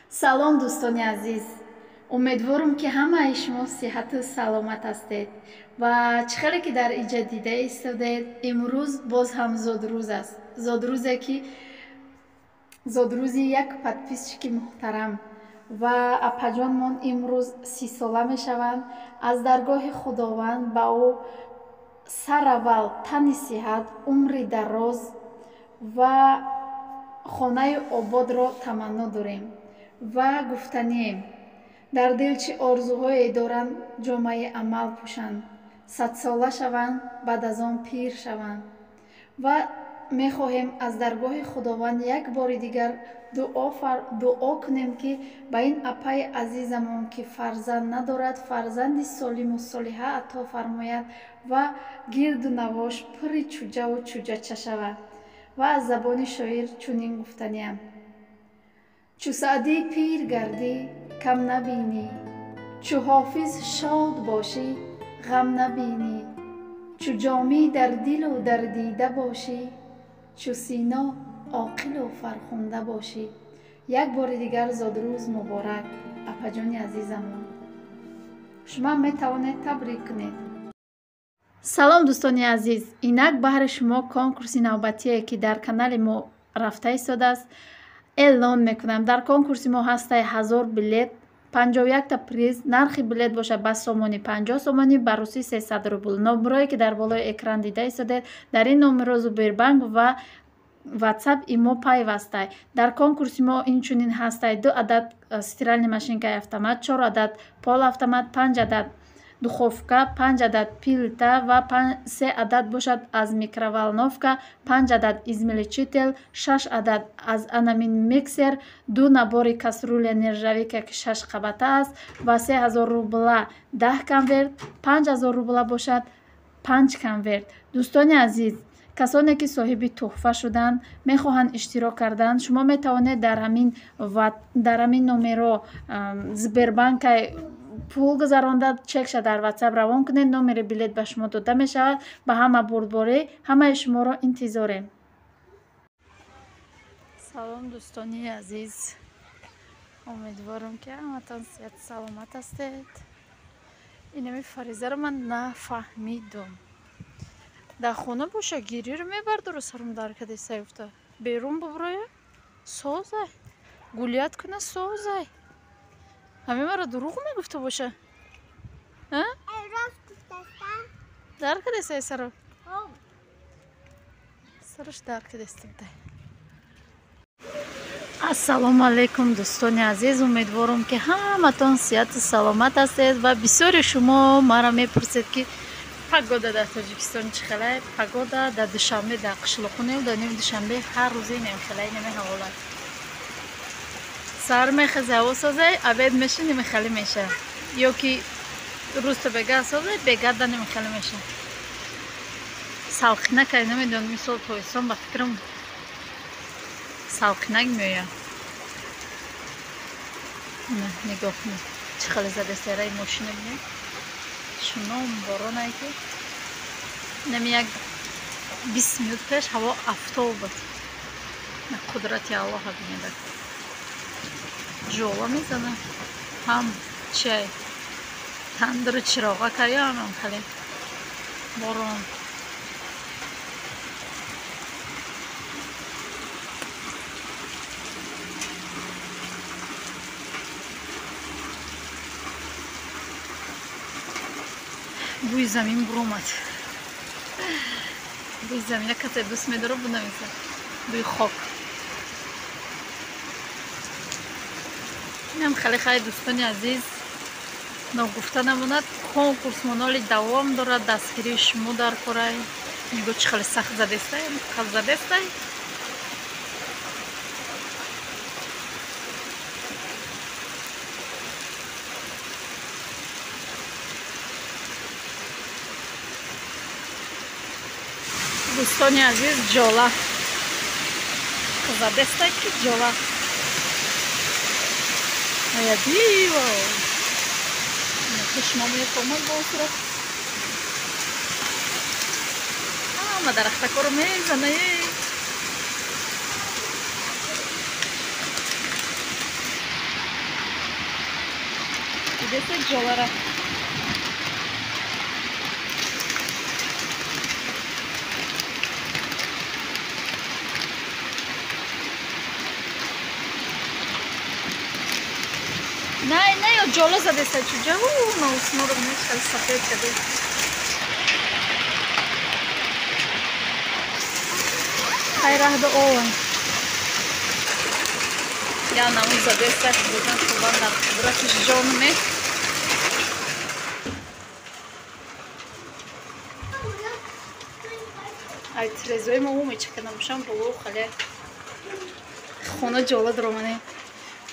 Салом дӯстони азиз. Умедворам ки ҳамаи шумо сиҳату саломат ҳастед ва чӣ хеле ки дар иҷа дида истодед. Имрӯз боз ҳам зодрӯз аст. Зодрӯзи як подписчики муҳтарам ва апаҷонмон имрӯз 30 сола мешаванд. Аз даргоҳи худованд ба ӯ сараввал тани сиҳат, умри дароз ва хонаи ободро таманно дорем ва гуфтанием. Дар дил чӣ орзуҳое доранд ҷомаи амал пӯшанд, садсола шаванд, баъд аз он пир шаванд. Ва мехоҳем аз даргоҳи худованд як бори дигар дуо кунем ки ба ин апаи азизамон ки фарзанд надорад, фарзанди солиму солиҳа ато фармояд ва гирду навош пурри чуҷаву чуҷача шавад. ва аз забони шоир чунин гуфтаниям: чу саъдӣ пир гардӣ, кам набинӣ, чу ҳофиз шод бошӣ, ғам набинӣ, чу ҷомӣ дар дилу дар дида бошӣ, чу сино оқилу фархунда бошӣ. Як бори дигар зодрӯз муборак, апаҷони азизамон. Шумо метавонед табрик кунед. Салом дӯстони азиз. Инак баҳри шумо конкурси навбатие ки дар канали мо рафта истодааст эълон мекунам. Дар конкурси мо ҳастай 1000 билет, 51 приз. Нархи билет бошад ба сомони 50 сомонӣ, ба рӯси 300 рубл. Номерое ки дар болои экран дида истодед, дар ин номеро Сбербанк ва WhatsApp имо пайвастай. Дар конкурси мо инчунин ҳастай 2 адад стиральни машинкаи автомат, 4 адад полуавтомат, 5 адад духовка, 5 адад плита ва 3 адад бошад аз микроволновка, 5 адад измеличител, 6 адад аз анамин миксер, 2 набори касрули нержавика ки 6 қабата аст ва 3000 рубла 10 конверт, 5000 рубла бошад 5 конверт. Дӯстони азиз, касоне ки соҳиби тӯҳфа шуданд, мехоҳанд иштирок кардан, шумо метавонед дар ҳамин номеро Сбербанкай пул гузаронда чекша дар WhatsApp равон кунед. Номери билет ба шумо дода мешавад. Ба ҳама бурдборӣ ҳамаи шуморо интизорем. Салом дӯстони азиз. Умедворам ки ҳаматон сиҳату саломат ҳастед. Инами фаризаро ман нафаҳмидум. Дар хона боша гириро мебардору сарум даркаде саёфта. Берун буброя? Созай. Гулият куна созай. ҳамин мара дурӯғ мегуфта боша? Рост гуфтастам. Даркаде сай саро? Сараш даркаде стибдай. Ассалому алайкум дӯстони азиз. Умедворам ки ҳаматон сиҳату саломат ҳастед ва бисёри шумо мара мепурсед ки пагода дар Тоҷикистон чӣ хеле? Пагода дар душанбе дар қишлоқунем донем душанбе ҳар рӯзи немхелай неми ҳаволат. Сар мехезе ҳаво созай, абед меша немехали меша. Ё ки рӯз то бегард созай, бегарда немехали меша. Салқинакай намедонам мисол тоистон ба фикрам салқинак меояд. Нигоҳ кунед чӣ хеле задаст яраи мошина бинед. Шуном боронай ки нами як 20 минут пеш ҳаво афтоб буд. Қудрати Аллоҳа бинеда. Жола мезана. Ҳам чай. Тандыр чироға карям хали. Борон. Бӯи замин буромад. Бӯи замин кате дӯст медорам бунамиса. Бӯи хок. инам хеле хай дӯстони азиз, ногуфта намонад, конкурс моноли давом дорад, дастгирии шумо дар корай. Нигоҳ чӣ хеле сахт задестай, қаз задестай. дӯстони азиз, ҷола задестай ки ҷола ая диво чашма мефомад бо сурат ҳама дарахтакоро мезана. Видите ҷолара. Не, ё ҷола задеста чуҷа. Маусноро мешал сафед каде. Хайрахда ован. Я наму задеста бузан шубан дар қудратиш ҷонме. Ай трезои мо мечакана бошам боло хале. Хона ҷола дромане.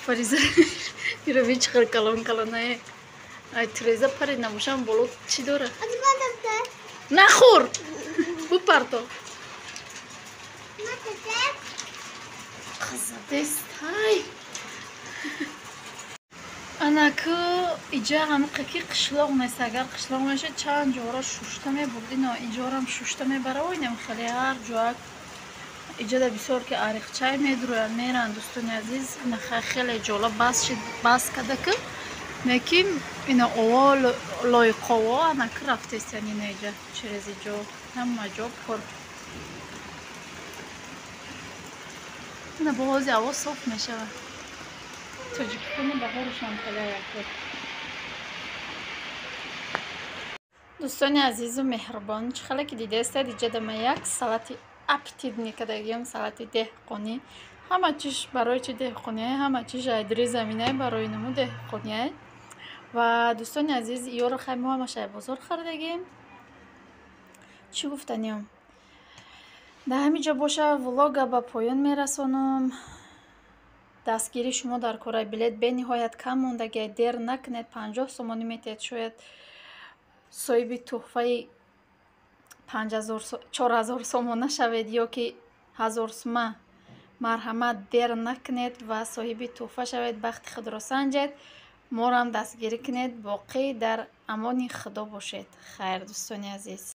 Фариза иро вичқар калон-калонае. Ай треза пари набошам боло чӣ дора? Нахӯр! Бупарто. Қазадест. Ай. Анаку иҷа ҳамқаки қишлоқ нест. Агар қишлоқ мешад чанд ҷора шушта мебурди, но иҷорам шушта мебаравонем хеле ҳар ҷоак. Иҷада бисёр ки ариқчай медурӯянд меранд дӯстони азиз. Инаха хеле ҷола бас шид бас кадаку. Меким ина ово лойқово анаку рафтест яни ина иҷа через иҷо ҳама ҷо пур. ина бози ҳаво соф мешавад. Тоҷикистони баҳоришам хеле якбор. дӯстони азизу меҳрубон, чӣ хеле ки дидестед иҷада ма як салати апетитни кадагиём, салати деҳқонӣ. Ҳама чиш барои чи деҳқоние, ҳама чиш айдри заминае барои нуму деҳқоние. Ва дӯстони азиз ёро хаймо ҳамашай бозор хардагем. Чӣ гуфтаниём? Дар ҳамин ҷо боша влога ба поён мерасонам. Дастгирии шумо дар кораи билет бениҳоят кам мондагиа, дер накунед, 50 сомонӣ метиҳед, шояд соҳиби тӯҳфаи 4000 сомона шавед ё ки 1000 сума. Марҳамат, дер накунед ва соҳиби тӯҳфа шавед. Бахти худро санҷед, морам дастгирӣ кунед. Боқӣ дар амони худо бошед. Хайр, дӯстони азиз.